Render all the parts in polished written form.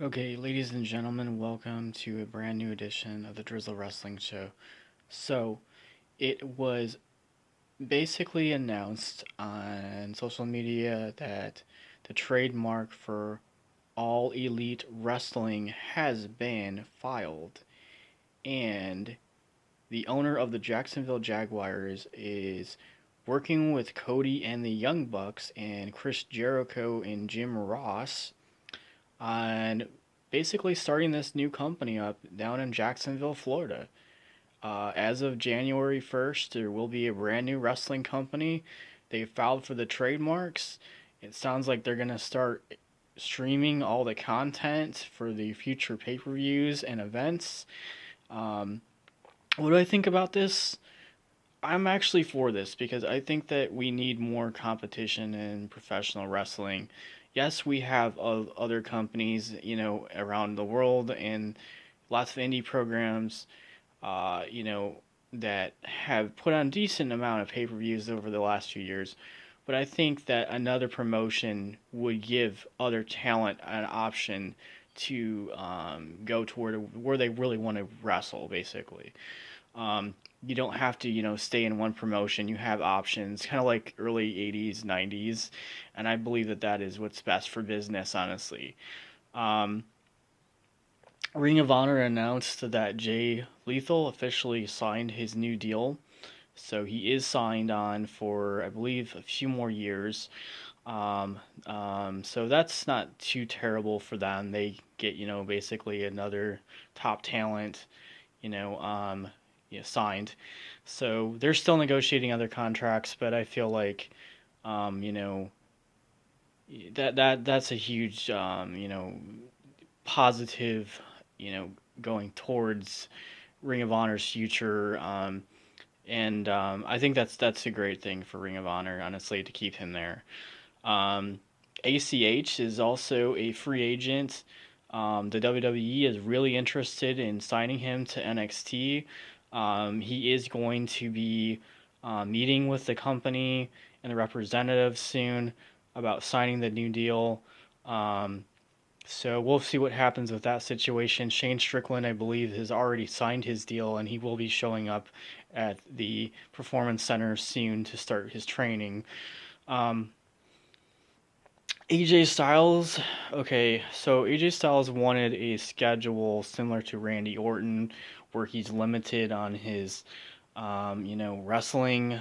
Okay, ladies and gentlemen, welcome to a brand new edition of the Drizzle Wrestling Show. So, it was basically announced on social media that the trademark for All Elite Wrestling has been filed, and the owner of the Jacksonville Jaguars is working with Cody and the Young Bucks and Chris Jericho and Jim Ross on basically starting this new company up down in Jacksonville, Florida. As of January 1st, there will be a brand new wrestling company. They filed for the trademarks. It sounds like they're going to start streaming all the content for the future pay per views and events. Um, what do I think about this? I'm actually for this because I think that we need more competition in professional wrestling. Yes, we have other companies, around the world and lots of indie programs, uh, you know, that have put on decent amount of pay-per-views over the last few years. But I think that another promotion would give other talent an option to go toward where they really want to wrestle, basically. You don't have to, stay in one promotion. You have options, kind of like early 80s, 90s, and I believe that that is what's best for business, honestly. Um, Ring of Honor announced that Jay Lethal officially signed his new deal. So he is signed on for, I believe, a few more years. So that's not too terrible for them. They get, basically another top talent, you know, um, signed. So they're still negotiating other contracts, but I feel like, um, you know, that's a huge, positive, going towards Ring of Honor's future. And I think that's a great thing for Ring of Honor, honestly, to keep him there. Um, ACH is also a free agent. The WWE is really interested in signing him to NXT. He is going to be meeting with the company and the representatives soon about signing the new deal. Um, so we'll see what happens with that situation. Shane Strickland, I believe, has already signed his deal, and he will be showing up at the Performance Center soon to start his training. Um, AJ Styles, okay, so AJ Styles wanted a schedule similar to Randy Orton, where he's limited on his, wrestling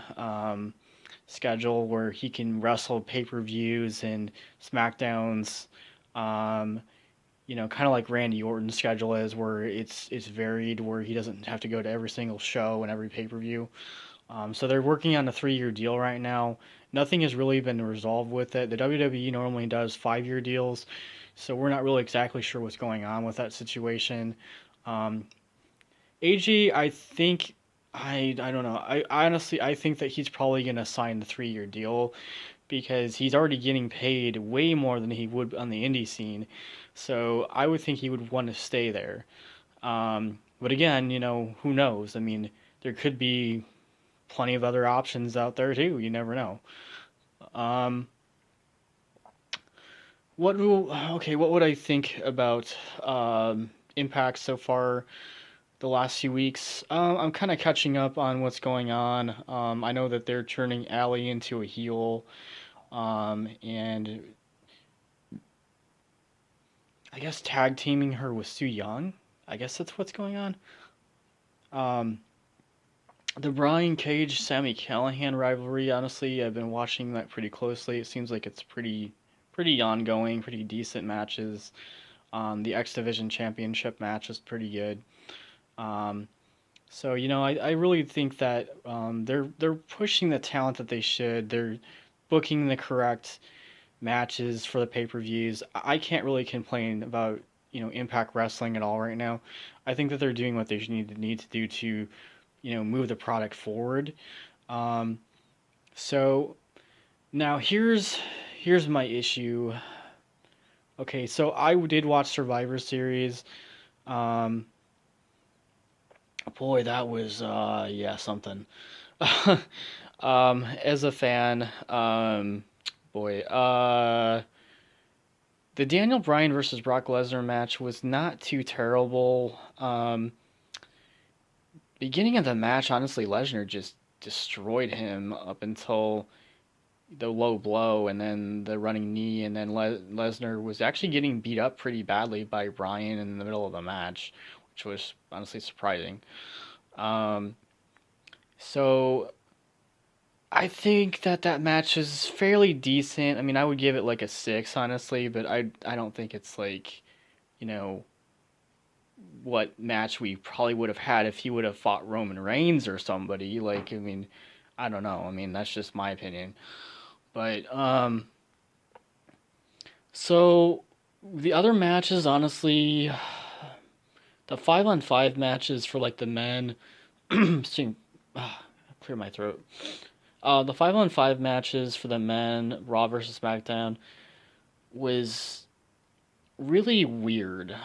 schedule, where he can wrestle pay per views and SmackDowns. Um, kind of like Randy Orton's schedule is, where it's varied, where he doesn't have to go to every single show and every pay per view. So they're working on a 3-year deal right now. Nothing has really been resolved with it. The WWE normally does 5-year deals, so we're not really exactly sure what's going on with that situation. Um, AG, I think I don't know. I honestly I think that he's probably gonna sign the 3-year deal because he's already getting paid way more than he would on the indie scene. So I would think he would want to stay there. But again, who knows? I mean, there could be plenty of other options out there too. You never know. Um, what would I think about Impact so far the last few weeks? I'm kind of catching up on what's going on. I know that they're turning Allie into a heel, and I guess tag teaming her with Su Young. I guess that's what's going on. Um, the Brian Cage Sammy Callahan rivalry, honestly, I've been watching that pretty closely. It seems like it's pretty ongoing, pretty decent matches. The X Division Championship match is pretty good. Um, so I really think that they're pushing the talent that they should. They're booking the correct matches for the pay per views. I can't really complain about Impact Wrestling at all right now. I think that they're doing what they need to do to move the product forward. Um, so now here's my issue. Okay, so I did watch Survivor Series. Um, Boy, that was yeah, something. As a fan, boy, The Daniel Bryan versus Brock Lesnar match was not too terrible. Beginning of the match, honestly, Lesnar just destroyed him up until the low blow and then the running knee, and then Lesnar was actually getting beat up pretty badly by Bryan in the middle of the match, which was honestly surprising. Um, so I think that match is fairly decent. I mean, I would give it like a 6, honestly, but I don't think it's like, you know, what match we probably would have had if he would have fought Roman Reigns or somebody. Like, I mean, I don't know. I mean, that's just my opinion. But so the other matches, honestly, the 5-on-5 matches for like the men, see, clear my throat. The 5-on-5 matches for the men, Raw versus SmackDown, was really weird.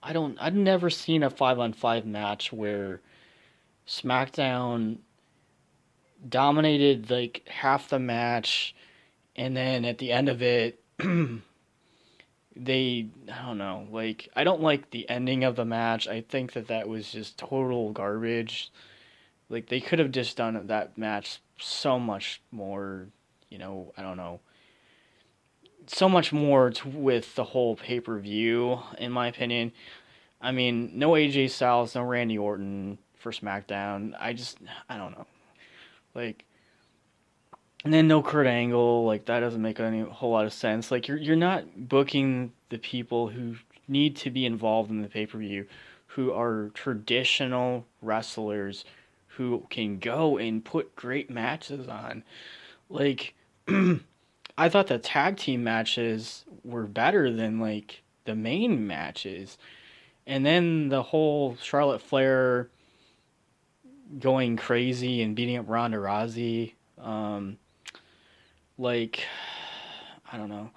I've never seen a 5-on-5 match where SmackDown dominated like half the match, and then at the end of it, I don't know, like, I don't like the ending of the match. I think that was just total garbage. Like, they could have just done that match so much more, I don't know, so much more with the whole pay-per-view, in my opinion. I mean, no AJ Styles, no Randy Orton for SmackDown. I don't know. Like, and then no Kurt Angle, like that doesn't make any whole lot of sense. Like you're not booking the people who need to be involved in the pay-per-view, who are traditional wrestlers who can go and put great matches on. Like I thought the tag team matches were better than like the main matches. And then the whole Charlotte Flair going crazy and beating up Ronda Rousey, like I don't know.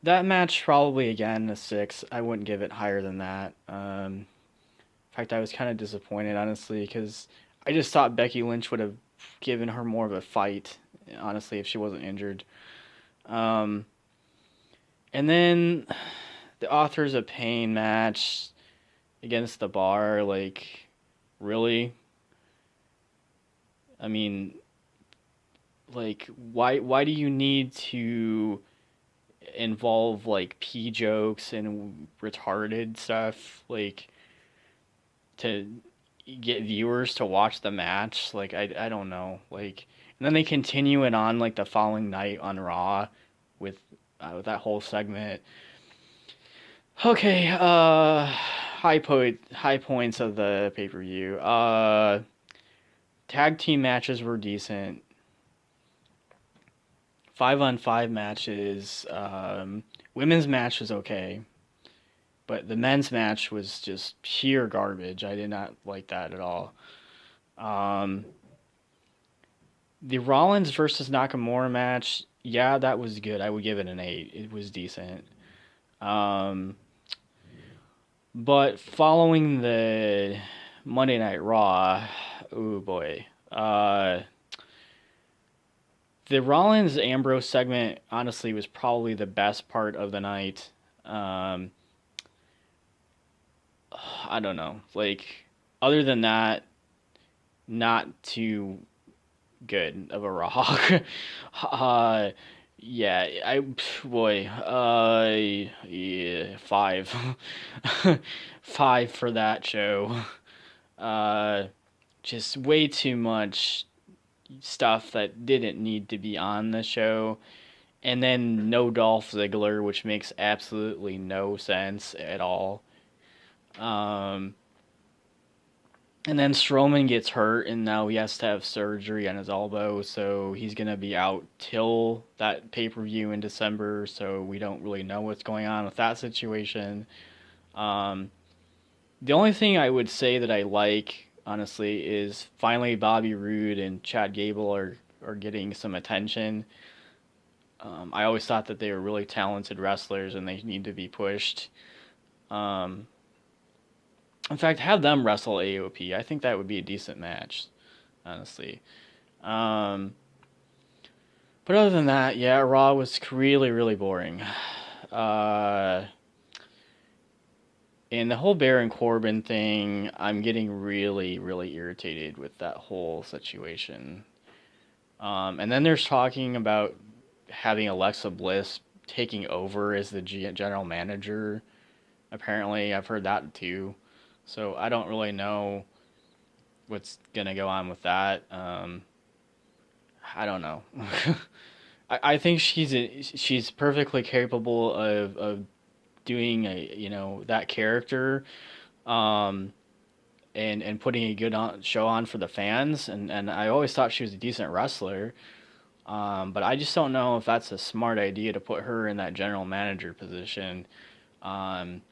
That match probably again a 6. I wouldn't give it higher than that. In fact, I was kind of disappointed honestly because I just thought Becky Lynch would have given her more of a fight, honestly, if she wasn't injured. Um, and then the Authors of Pain match against the Bar, like really? I mean, like why do you need to involve like pee jokes and retarded stuff like to get viewers to watch the match? Like I don't know. Like, and then they continue it on like the following night on Raw with that whole segment. Okay, high points of the pay-per-view. Tag team matches were decent. 5-on-5 matches. Women's match was okay, but the men's match was just pure garbage. I did not like that at all. Um, the Rollins versus Nakamura match, yeah, that was good. I would give it an 8. It was decent. Um, but following the Monday Night Raw, oh boy. The Rollins Ambrose segment honestly was probably the best part of the night. Um, I don't know. Like, other than that, not too good of a Raw. uh, yeah, boy, yeah, 5, 5 for that show. Uh, just way too much stuff that didn't need to be on the show. And then no Dolph Ziggler, which makes absolutely no sense at all. Um, and then Strowman gets hurt, and now he has to have surgery on his elbow, so he's going to be out till that pay-per-view in December, so we don't really know what's going on with that situation. Um, the only thing I would say that I like, honestly, is finally Bobby Roode and Chad Gable are getting some attention. I always thought that they were really talented wrestlers and they need to be pushed. Um, in fact, have them wrestle AOP. I think that would be a decent match, honestly. Um, but other than that, yeah, Raw was really, really boring. And the whole Baron Corbin thing, I'm getting really, really irritated with that whole situation. And then there's talking about having Alexa Bliss taking over as the general manager. Apparently, I've heard that too. So I don't really know what's gonna go on with that. I don't know. I think she's perfectly capable of doing that character, um, and putting a good show on for the fans. And I always thought she was a decent wrestler. But I just don't know if that's a smart idea to put her in that general manager position. Um,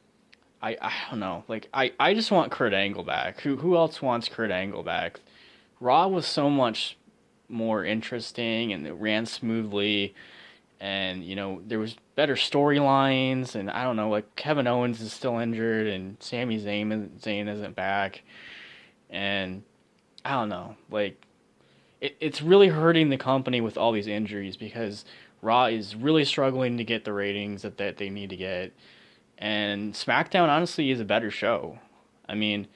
I don't know. Like I just want Kurt Angle back. Who else wants Kurt Angle back? Raw was so much more interesting and it ran smoothly, and there was better storylines, and I don't know, like Kevin Owens is still injured and Sami Zayn isn't back, and I don't know, like it's really hurting the company with all these injuries because Raw is really struggling to get the ratings that they need to get. And SmackDown honestly is a better show. I mean,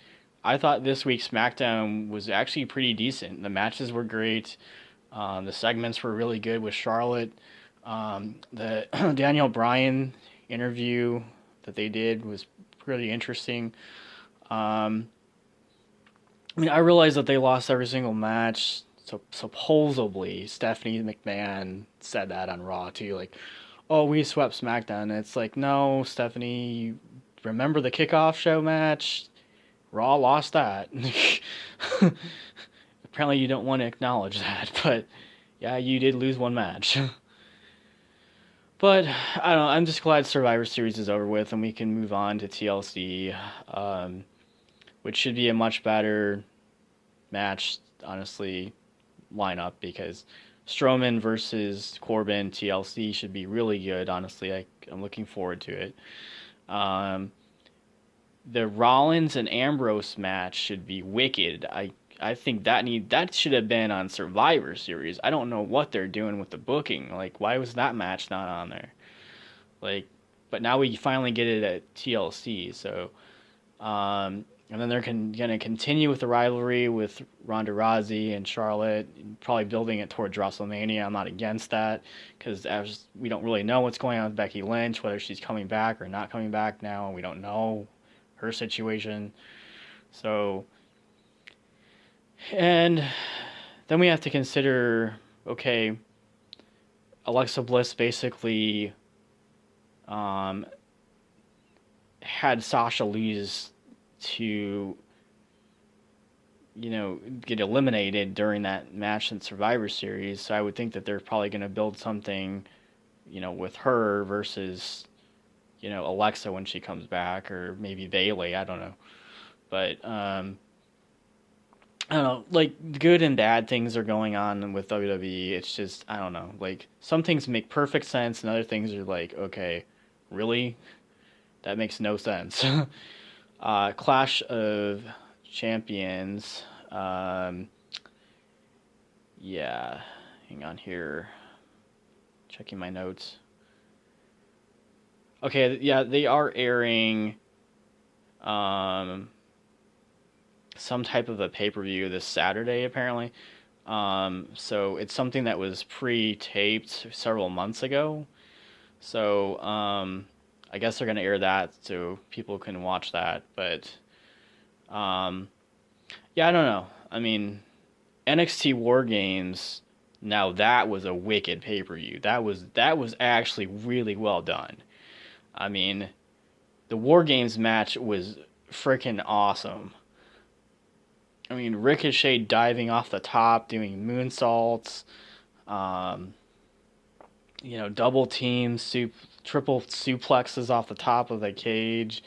I thought this week's SmackDown was actually pretty decent. The matches were great. The segments were really good with Charlotte. The Daniel Bryan interview that they did was pretty interesting. Um, I mean, I realized that they lost every single match. So supposedly Stephanie McMahon said that on Raw too, like, "Oh, we swept SmackDown." And it's like, no, Stephanie, you remember the kickoff show match? Raw lost that. Apparently, you don't want to acknowledge that, but yeah, you did lose one match. But I don't know. I'm just glad Survivor Series is over with and we can move on to TLC, which should be a much better match, honestly, lineup because Strowman versus Corbin TLC should be really good. Honestly, I'm looking forward to it. Um, the Rollins and Ambrose match should be wicked. I think that should have been on Survivor Series. I don't know what they're doing with the booking. Like, why was that match not on there? Like, but now we finally get it at TLC. So, and then they're gonna continue with the rivalry with Ronda Rousey and Charlotte, probably building it towards WrestleMania. I'm not against that because as we don't really know what's going on with Becky Lynch, whether she's coming back or not coming back now. We don't know her situation. So, and then we have to consider, okay, Alexa Bliss basically um, had Sasha lose to, get eliminated during that match in Survivor Series. So I would think that they're probably going to build something, with her versus, Alexa when she comes back, or maybe Bayley. I don't know. But I don't know, like good and bad things are going on with WWE. It's just I don't know. Like some things make perfect sense, and other things are like, okay, really, that makes no sense. Clash of Champions. Yeah, hang on here. Checking my notes. Okay, yeah, they are airing some type of a pay-per-view this Saturday apparently. So it's something that was pre-taped several months ago. So I guess they're gonna air that so people can watch that. But yeah, I don't know. I mean, NXT War Games. Now that was a wicked pay-per-view. That was actually really well done. I mean, the War Games match was freaking awesome. I mean, Ricochet diving off the top, doing moonsaults, um, double teams, triple suplexes off the top of the cage.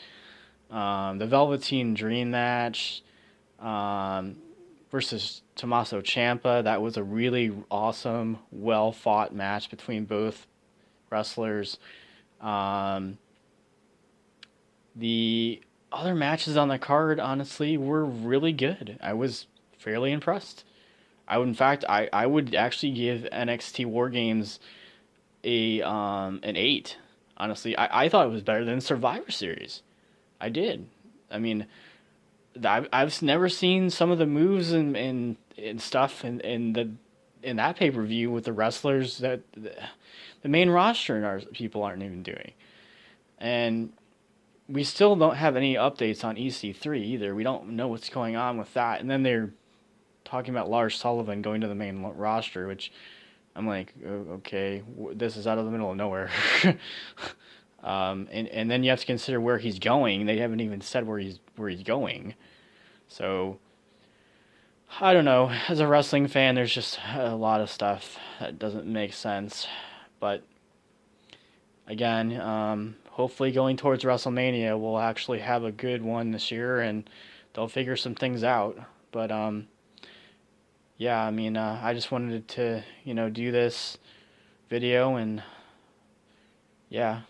The Velveteen Dream match um, versus Tommaso Ciampa. That was a really awesome, well fought match between both wrestlers. Um, the other matches on the card, honestly, were really good. I was fairly impressed. In fact, I would actually give NXT War Games a an 8. Honestly, I thought it was better than Survivor Series. I did. I mean, I've never seen some of the moves and stuff in that pay per view with the wrestlers that the main roster and our people aren't even doing. And we still don't have any updates on EC3 either. We don't know what's going on with that. And then they're talking about Lars Sullivan going to the main roster, which I'm like, okay, this is out of the middle of nowhere. And then you have to consider where he's going. They haven't even said where he's going. So I don't know. As a wrestling fan, there's just a lot of stuff that doesn't make sense. But again, hopefully going towards WrestleMania, we'll actually have a good one this year, and they'll figure some things out. But yeah, I mean, I just wanted to do this video, and yeah.